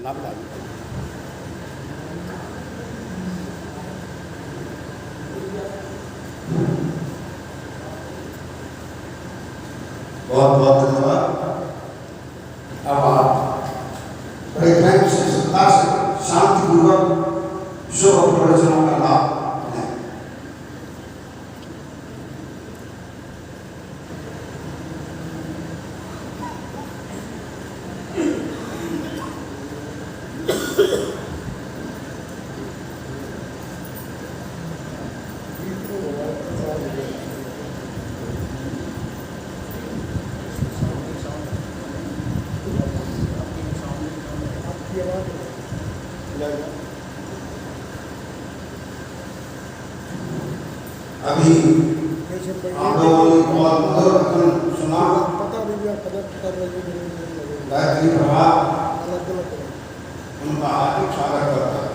बहुत बहुत धन्यवाद। अब आप बड़े प्रेम से सत्ता से शांतिपूर्वक जो प्रवचनों का लाभ लें। अभी आप लोगों ने बहुत मधुर वचन सुना। गायत्री प्रभात उनका हार्दिक स्वागत करता है।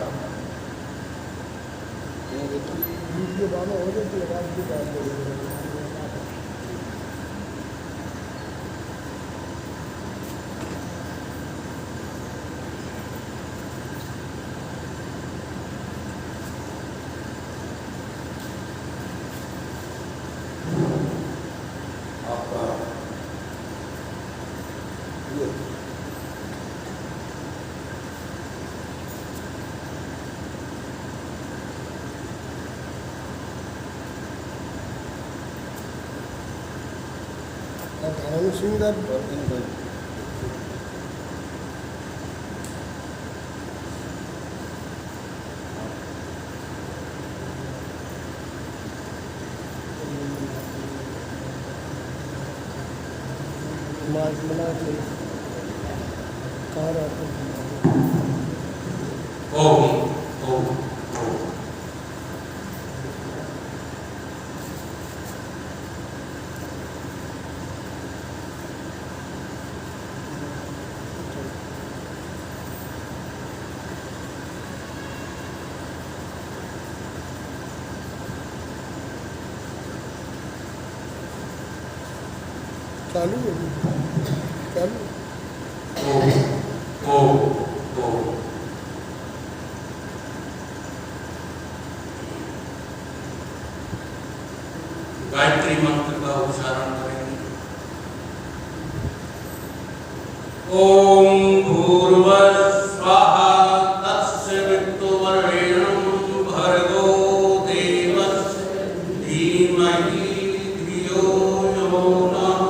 सुंदर चालू है, चालू। गायत्री मंत्र का उच्चारण करेंगे। ओम भूर्भुवः स्वाहा तत्सवितुर्वरेण्यं भर्गो देवस्य धीमहि धियो यो नः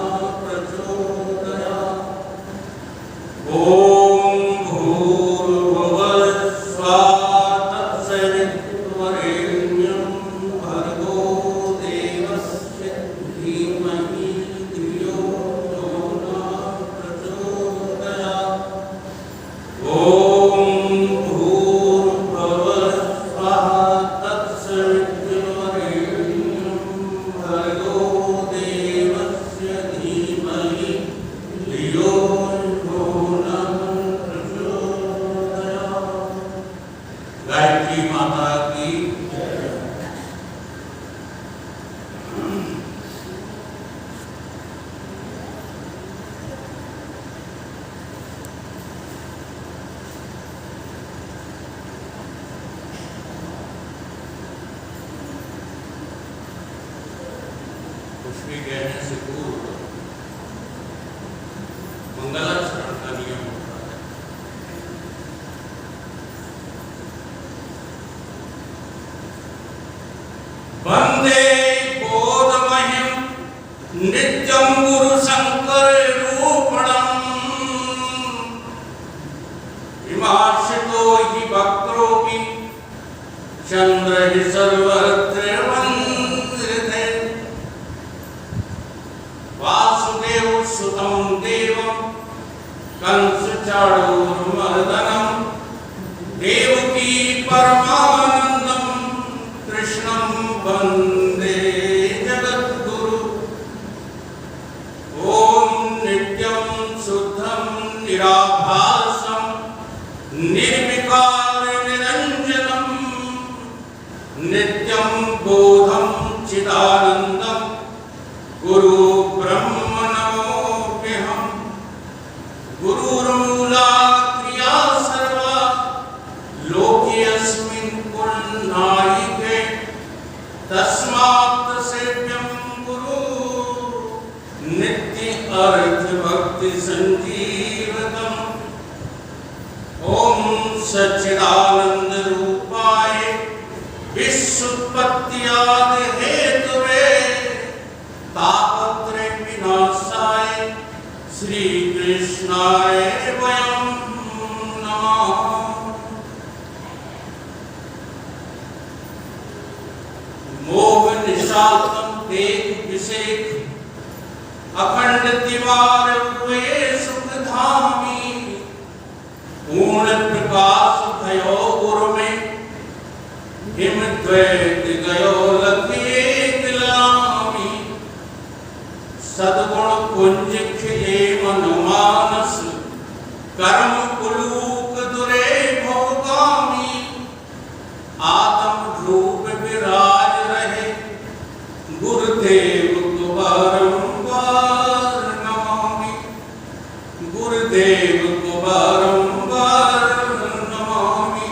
प्रचोदयात्। ओम भूर्भुवः स्वाहा तत्सवितुर्वरेण्यं भर्गो देवस्य धीमहि धियो यो नः प्रचोदयात्। ओम भूर्भुवः स्वाहा तत्सवितुर्वरेण्यं भर्गो देवस्य धीमहि धियो यो नः प्रचोदयात्। गायत्री माता की पुष्पी कहने से पूर्व मंगलाचरण का नियम होता है। वंदे बोधमहिं नित्यं गुरु शंकर रूपणम् हिमाश्रितो हि वक्रोऽपि चंद्र हि सर्वत्र वंदिते वासुदेव सुतं देवं कंस चाणूरमर्दनं देवकी परमानंदं कृष्णं वंदे जगद्गुरु। ओम नित्यं शुद्धं निराभासं निर्विकार निरंजनं नित्यं बोधं चिदानंदं गुरु ब्रह्म नमोऽप्यहम्। गुरुर्मूला क्रिया सर्वा संजीवकम् ओम सच्चिदानंद रूपाय विश्वोत्पत्त्यादि हेतुवे तापत्रय विनाशाय श्री कृष्णाय वयं नमः। मोह निशातम तेज विषेक अखंड तिवार हुए सुखधामी पूर्ण प्रकाश भयो गुरु में हिम द्वैत गयो लखिए दिलामी सद्गुण कुंज खिले मनुमानस कर्म कुलूक दुरे भोगामी आत्म रूप विराज रहे गुरुदेव को बारंबार नमामि गुरुदेव को बारंबार नमामि।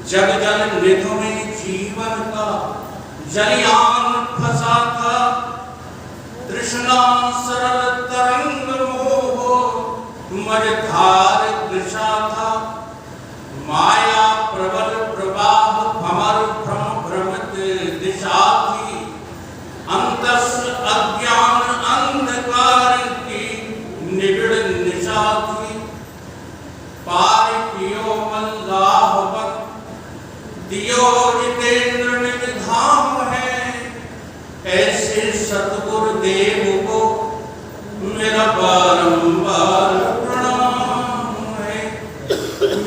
जग जल निधि में जीवन का जलियान फंसा था तृष्णा सरल तरंग मोह मझधार दिशा था माया प्रबल प्रवाह भमर भ्रम भ्रमित दिशा थी अंतस अज्ञान अंधकार की निबिड़ निशा थी पार कियो मल्लाहवत दियो जितेंद्र निज धाम है ऐसे सतगुरु देव को मेरा बारंबार प्रणाम है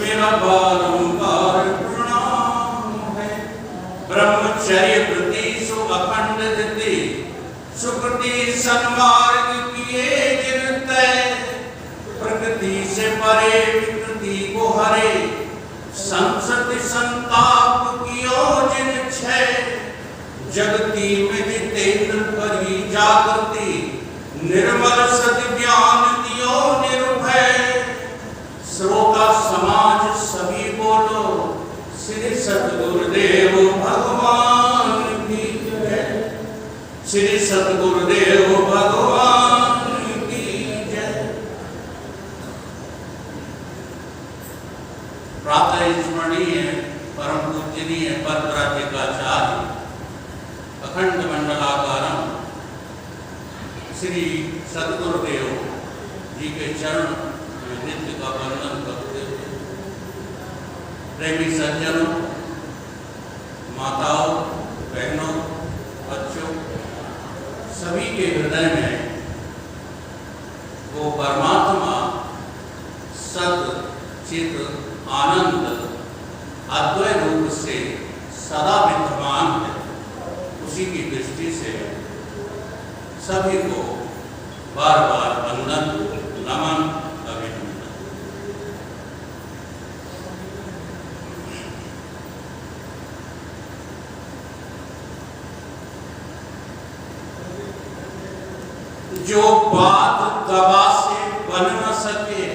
मेरा बारंबार प्रणाम है। ब्रह्मचर्य वृत्ति सु अखंड धृति सुकृति सन्मार्ग किए जिन तय प्रकृति से परे विकृति को हरे संसति संताप कियो जिन छय जगती में जितेंद्र करी जागृति निर्मल सत ज्ञान दियो निर्भय श्रोता समाज सभी बोलो श्री सतगुरुदेव भगवान की जय श्री सतगुरुदेव भगवान की जय। प्रातः स्मरणीय परम पूजनीय पद प्रातिकाचार्य अखंड मंडलाकारम श्री सतगुरुदेव जी के चरण नित्य का वर्णन करते हुए प्रेमी सज्जनों माताओं बहनों बच्चों सभी के हृदय में वो परमात्मा सत चित आनंद अद्वय रूप से सदा विद्यमान है उसी की दृष्टि से सभी को बार बार वंदन नमन अभिनंदन। जो बात दवा से बन न सके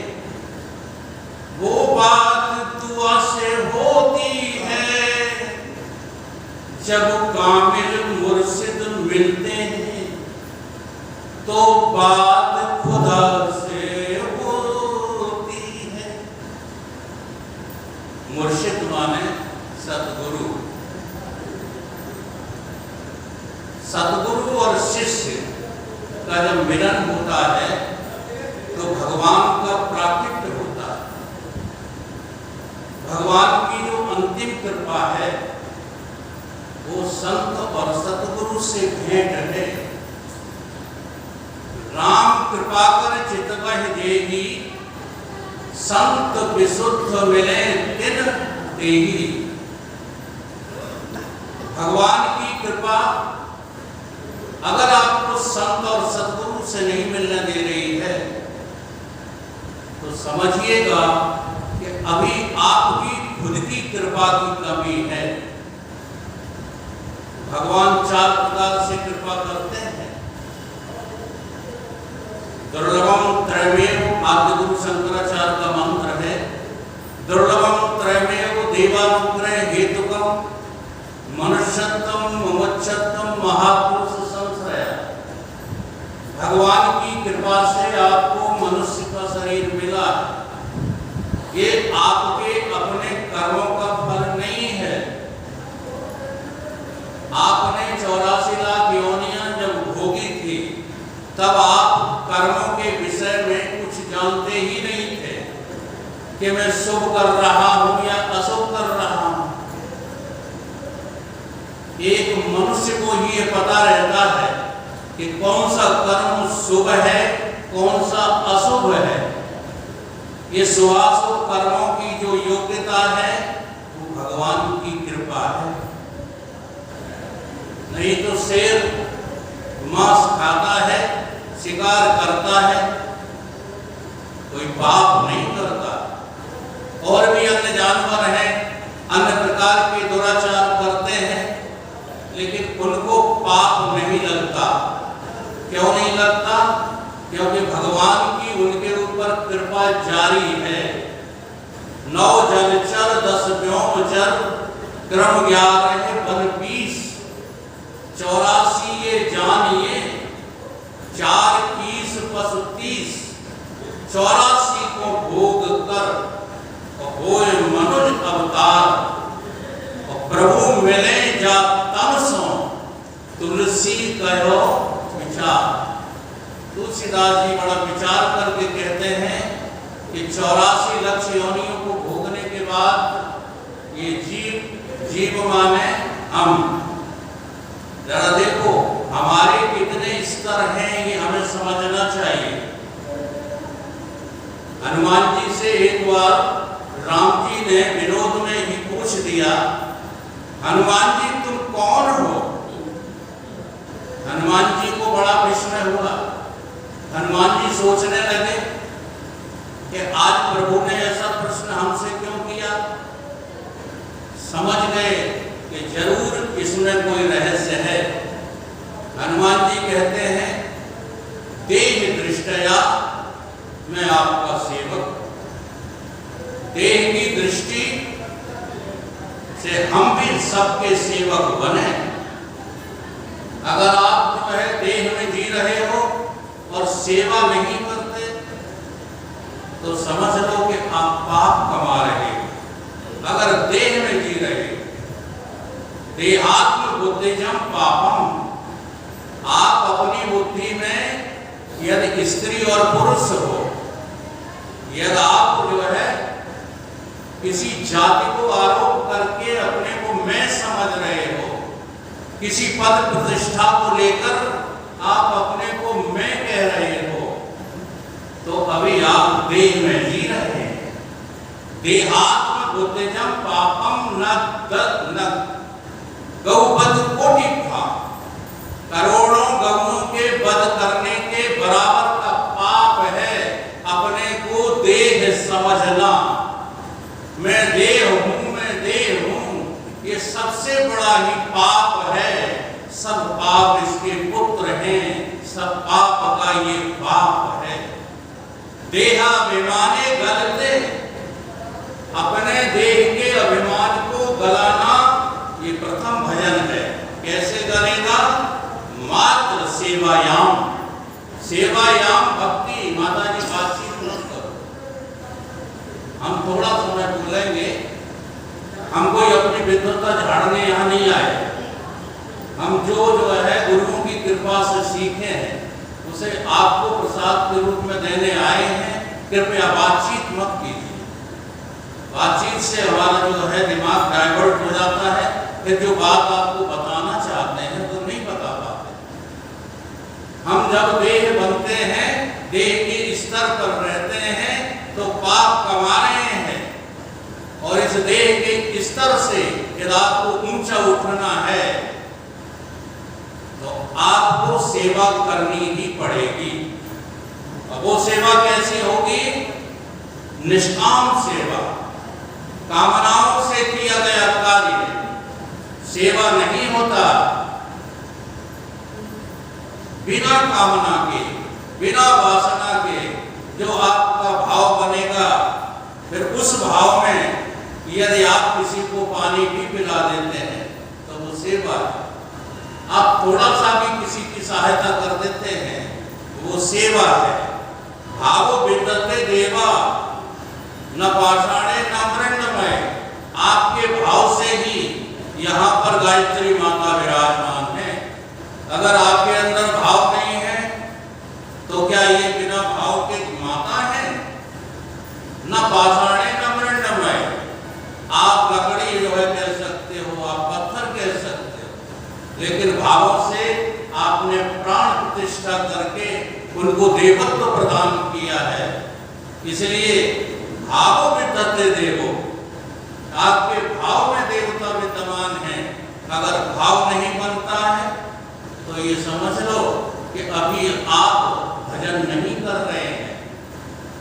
वो बात दुआ से होती है जब कामिल मुर्शिद मिलते हैं तो बात खुदा से होती है। मुर्शिद माने सतगुरु सतगुरु और शिष्य का जब मिलन होता है तो भगवान का प्राकट्य होता है। भगवान की जो अंतिम कृपा है वो संत और सतगुरु से भेंट है। राम कृपा कर चित बह देगी संत विशुद्ध मिले दिन देगी। भगवान की कृपा अगर आपको संत और सतगुरु से नहीं मिलने दे रही है तो समझिएगा कि अभी आपकी खुद की कृपा की कमी है। भगवान चार प्रकार से कृपा करते हैं। दुर्लभम त्रयमेव आदि गुरु शंकराचार्य का मंत्र है। दुर्लभम त्रयमेव देवानुग्रह हेतुकम मनुष्यत्वम मुमुक्षत्वम महापुरुष संश्रय। भगवान की कृपा से आपको मनुष्य का शरीर मिला ये आपके अपने कर्मों का फल नहीं है। आपने 84 लाख योनियां जब भोगी थी तब आप कर्मों के विषय में कुछ जानते ही नहीं थे कि मैं शुभ कर रहा हूं या अशुभ कर रहा हूं। एक मनुष्य को ही ये पता रहता है कि कौन सा कर्म शुभ है कौन सा अशुभ है। ये शुभाशुभ कर्मों की जो योग्यता है वो भगवान की कृपा है। नहीं तो शेर मांस खाता है शिकार करता है कोई पाप नहीं करता। और भी अन्य जानवर हैं अन्य प्रकार के दुराचार करते हैं लेकिन उनको पाप नहीं लगता। क्यों नहीं लगता? क्योंकि भगवान की उनके ऊपर कृपा जारी है। 9 जलचर 10 व्योमचर क्रम 11 वन 20 84 ये जानिए 4 कीस पशु 30 84 को भोग कर होए मनुज अवतार और प्रभु मिले जा तम सो तुलसी कहो विचार। तुलसीदास जी बड़ा विचार करके कहते हैं कि 84 लाख योनियों को भोगने के बाद ये जीव माने हम। जरा देखो हमारे कितने स्तर हैं ये हमें समझना चाहिए। हनुमान जी से एक बार राम जी ने विरोध में ही पूछ दिया हनुमान जी तुम कौन हो? हनुमान जी को बड़ा विस्मय हुआ। हनुमान जी सोचने लगे कि आज प्रभु ने ऐसा प्रश्न हमसे क्यों किया। समझ गए कि जरूर इसमें कोई रहस्य है। हनुमान जी कहते हैं देह दृष्टया मैं आपका सेवक। देह की दृष्टि से हम भी सबके सेवक बने। अगर आप जो है देह में जी रहे हो और सेवा नहीं करते तो समझ लो कि आप पाप कमा रहे हो। अगर देह में जी रहे देहात्म बुद्धिजम पापम, आप अपनी बुद्धि में यदि स्त्री और पुरुष हो यदि आप जो है किसी जाति को आरोप करके अपने को मैं समझ रहे हो किसी पद प्रतिष्ठा को लेकर आप अपने को मैं कह रहे हो तो अभी आप देह में जी रहे हैं। देहात्म बुद्धिजम पापम न गौवध कोटि था। करोड़ों गौओं के वध करने के बराबर का पाप है अपने को देह समझना। मैं देह हूं मैं देह हूं ये सबसे बड़ा ही पाप है। सब पाप इसके पुत्र हैं। सब पाप का ये पाप है। देहाभिमाने गलते अपने देह के अभिमान को गलाना ये प्रथम भजन है। कैसे गलेगा? मात्र सेवायाम। सेवायाम भक्ति। माता जी बातचीत मत करो। हम थोड़ा समय बोलेंगे। हम कोई अपनी विद्वता झाड़ने यहाँ नहीं आए। हम जो है गुरुओं की कृपा से सीखे हैं उसे आपको प्रसाद के रूप में देने आए हैं। कृपया बातचीत मत कीजिए। बातचीत से हमारा जो है दिमाग डाइवर्ट हो जाता है। फिर जो बात आपको बताना चाहते हैं तो नहीं बता पाते। हम जब देह बनते हैं देह के स्तर पर रहते हैं तो पाप कमा रहे हैं और इस देह के स्तर से यदि आपको ऊंचा उठना है तो आपको सेवा करनी ही पड़ेगी। अब वो सेवा कैसी होगी? निष्काम सेवा। कामनाओं से किया गया कार्य सेवा नहीं होता। बिना कामना के बिना वासना के जो आपका भाव बनेगा फिर उस भाव में यदि आप किसी को पानी भी पिला देते हैं तो वो सेवा है। आप थोड़ा सा भी किसी की सहायता कर देते हैं वो सेवा है। भावो विदते देवा न पाषाणे न मृण्मय। आपके भाव से ही यहाँ पर गायत्री माता विराजमान है। अगर आपके अंदर भाव नहीं है तो क्या ये बिना भाव के माता है? न पाषाणे न मृण्मय। आप लकड़ी जो है कह सकते हो, आप पत्थर कह सकते हो, लेकिन भावों से आपने प्राण प्रतिष्ठा करके उनको देवत्व प्रदान किया है। इसलिए भावों में तत्व देवो, आपके भाव में देवता विद्यमान है। अगर भाव नहीं बनता है तो ये समझ लो कि अभी आप भजन नहीं कर रहे हैं।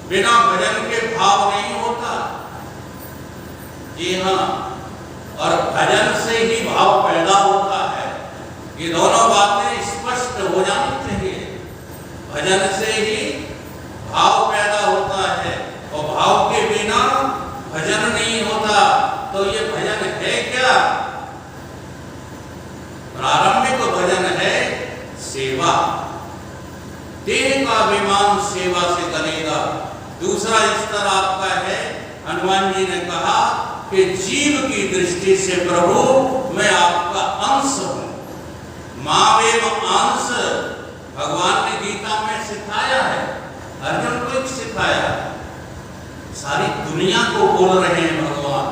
बिना भजन के भाव नहीं होता। जी हाँ, और भजन से ही भाव पैदा होता है। ये दोनों बातें स्पष्ट हो जानी चाहिए। भजन से ही भाव पैदा होता है और भाव के बिना भजन नहीं होता। तो ये भजन है क्या? प्रारंभिक भजन है सेवा। देह का अभिमान सेवा से करेगा। दूसरा स्तर आपका है, हनुमान जी ने कहा कि जीव की दृष्टि से प्रभु मैं आपका अंश हूं। मावेव अंश भगवान ने गीता में सिखाया है, अर्जुन को एक सिखाया। सारी दुनिया को बोल रहे हैं भगवान,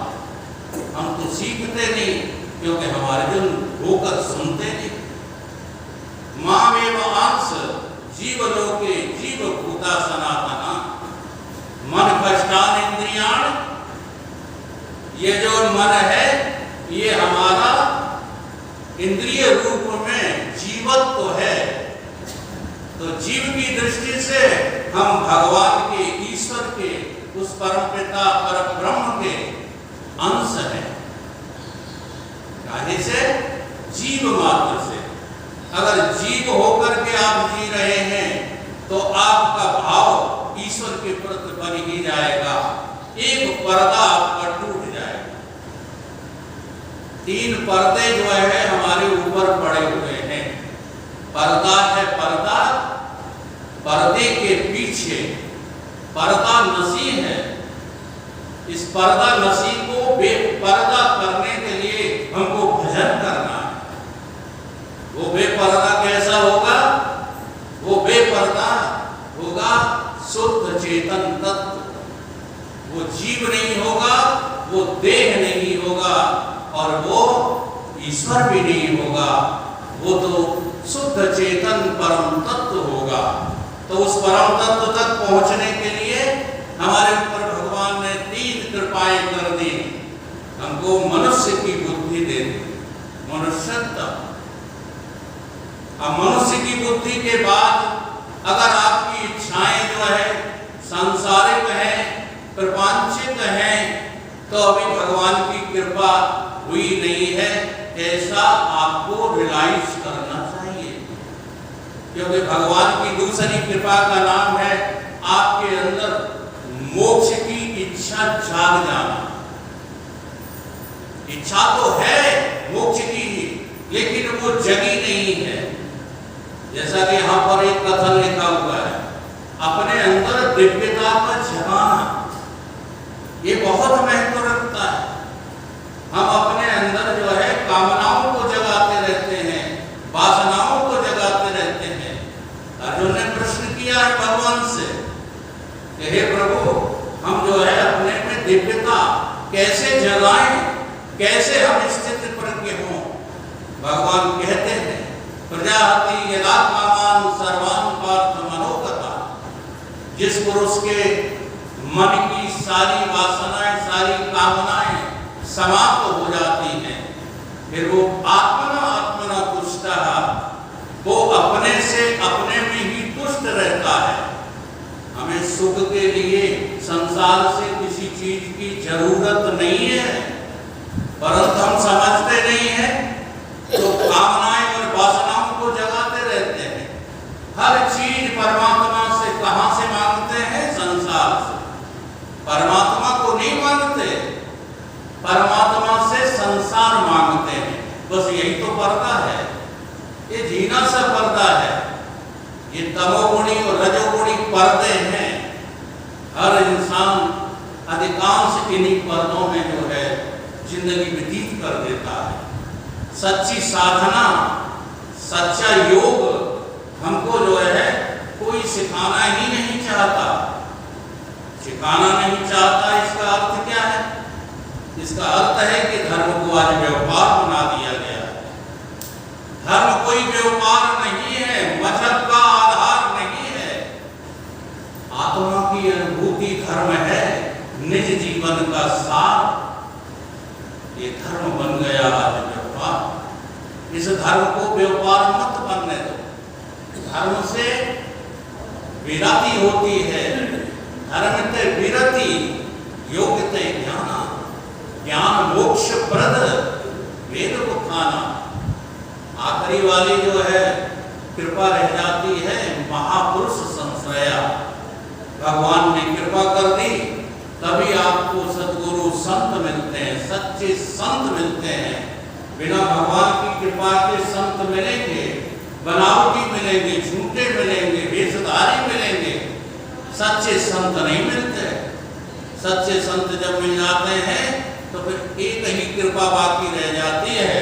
हम तो सीखते नहीं क्योंकि हमारे जन होकर सुनते नहीं। मावेव अंश जीवलोके जीव भूता सनातना मन कष्टान इंद्रियाण। ये जो मन है ये हमारा इंद्रिय रूप में जीवत्व है। तो जीव की दृष्टि से हम भगवान के, ईश्वर के, उस परम पिता पर ब्रह्म के अंश हैं। काहे से? जीव मात्र से। अगर जीव होकर के आप जी रहे हैं तो आपका भाव ईश्वर के प्रति बन ही जाएगा। एक पर्दा आपका टूट जाएगा। तीन पर्दे जो है हमारे ऊपर पड़े हुए हैं। पर्दा है पर्दा, पर्दे के पीछे पर्दा नसी है। इस पर्दा नसी को बेपर्दा करने के लिए हमको भजन करना है। वो बेपर्दा कैसा होगा? वो बेपर्दा होगा शुद्ध चेतन तत्व। वो जीव नहीं होगा, वो देह नहीं होगा और वो ईश्वर भी नहीं होगा। वो तो शुद्ध चेतन परम तत्व होगा। तो उस परम तत्व तक पहुंचने के लिए हमारे ऊपर भगवान ने तीन कृपाएं कर दी। हमको मनुष्य की बुद्धि दे दी, मनुष्यत्व। अब मनुष्य की बुद्धि के बाद अगर आपकी इच्छाएं जो है सांसारिक हैं, प्रपंचिक हैं, तो अभी भगवान की कृपा हुई नहीं है, ऐसा आपको रियलाइज करना चाहिए। क्योंकि भगवान की दूसरी कृपा का नाम है आपके अंदर मोक्ष की इच्छा जाग जाना। इच्छा तो है मोक्ष की ही, लेकिन वो जगी नहीं है। जैसा कि यहाँ पर एक कथन लिखा हुआ है, अपने अंदर दिव्यता का जगाना, ये बहुत महत्व रखता है। हम अपने अंदर जो है कामनाओं को जगाते रहते हैं, वासनाओं को जगाते रहते हैं। अर्जुन ने प्रश्न किया है भगवान से कि हे प्रभु, हम जो है अपने में दिव्यता कैसे जगाएं, कैसे हम स्थित प्रज्ञ हों। भगवान कहते हैं प्रजापति यदा कामान सर्वान पार्थ मनोगता। जिस पुरुष के मन की सारी वासनाएं, सारी कामनाएं समाप्त हो जाती हैं, फिर वो आत्मना तुष्टः, वो अपने से अपने में ही तुष्ट रहता है। हमें सुख के लिए संसार से किसी चीज की जरूरत नहीं है, परंतु हम समझते नहीं हैं तो कामनाएं और वासनाओं को जगाते रहते हैं। हर चीज परमात्मा से कहां से मांगते हैं? संसार से। परमात्मा को नहीं मांगते, परमात्मा से संसार मांगते हैं। बस यही तो पर्दा है, ये जीना सा पर्दा है। ये तमोगुणी और रजोगुणी पर्दे हैं। हर इंसान अधिकांश इन्हीं पर्दों में जो है जिंदगी व्यतीत कर देता है। सच्ची साधना, सच्चा योग हमको जो है कोई सिखाना ही नहीं चाहता। सिखाना नहीं चाहता, इसका अर्थ क्या है? इसका अर्थ है कि धर्म को आज व्यापार बना दिया गया है। धर्म कोई व्यापार नहीं है, मजहब का आधार नहीं है। आत्मा की अनुभूति धर्म है, निज जीवन का सार। ये धर्म बन गया आज व्यापार। इस धर्म को व्यापार मत बनने दो। धर्म से विरति होती है, धर्म ते विरति, योग्यते ज्ञान, ज्ञान मोक्ष प्रद, वेद उत्थाना। आखिरी वाली जो है कृपा रह जाती है महापुरुष संश्रया। भगवान ने कृपा कर दी, तभी आपको सद्गुरु संत मिलते हैं, सच्चे संत मिलते हैं। बिना भगवान की कृपा के संत मिलेंगे, बनावटी मिलेंगे, झूठे मिलेंगे, वेशधारी मिलेंगे, सच्चे संत नहीं मिलते। सच्चे संत जब मिल जाते हैं तो फिर एक ही कृपा बाकी रह जाती है,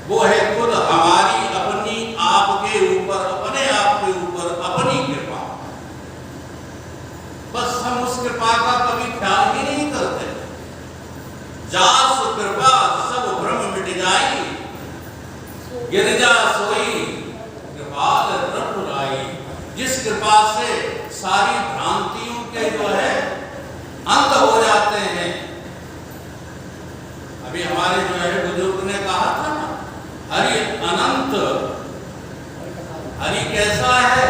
वो है खुद हमारी अपनी आपके ऊपर, अपने आप के ऊपर अपनी कृपा। बस हम उस कृपा का कभी ख्याल ही नहीं करते। जासु कृपा सब भ्रम मिट जाई, गिरजा सोई कृपाल रघुराई। जिस कृपा से सारी भ्रांतियों के जो है अंत हो जाते हैं। अभी हमारे जो है बुजुर्ग ने कहा था ना, हरि अनंत। हरि कैसा है?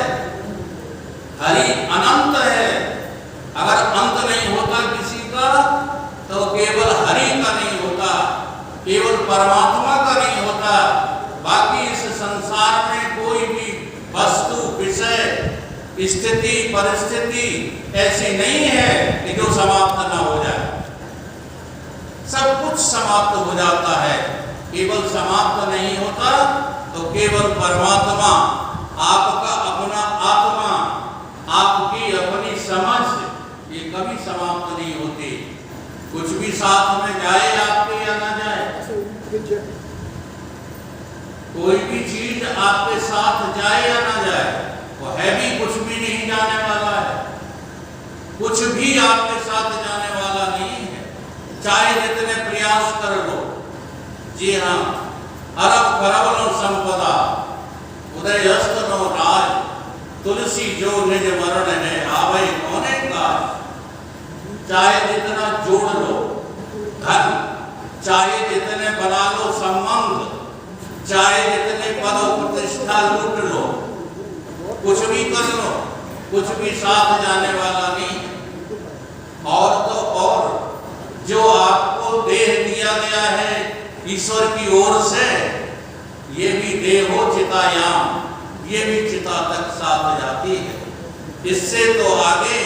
हरि अनंत है। अगर अंत नहीं होता किसी का तो केवल हरि का नहीं होता, केवल परमात्मा का नहीं होता। बाकी इस संसार में कोई भी वस्तु, विषय, स्थिति, परिस्थिति ऐसी नहीं है कि जो समाप्त ना हो जाए। सब कुछ समाप्त हो जाता है, केवल समाप्त नहीं होता तो केवल परमात्मा, आपका अपना आत्मा, आपकी अपनी समझ, ये कभी समाप्त नहीं होती। कुछ भी साथ में जाए आपके या ना जाए, कोई भी चीज आपके साथ जाए या ना जाए, वो है भी कुछ भी नहीं जाने वाला है। कुछ भी आपके साथ जाने वाला नहीं है, चाहे जितने प्रयास कर लो। जी हाँ, अरब खरब नो संपदा, उदय हस्त नो राज, तुलसी जो निज मरण है, आवे कौने काज। चाहे जितना जोड़ लो धन, चाहे जितने बना लो संबंध, चाहे जितने पद प्रतिष्ठा लूट लो, कुछ भी कर लो, कुछ भी साथ जाने वाला नहीं है। और तो और जो आपको देह दिया गया है ईश्वर की ओर से, ये भी देहो चितायाम, ये भी चिता तक साथ जाती है। इससे तो आगे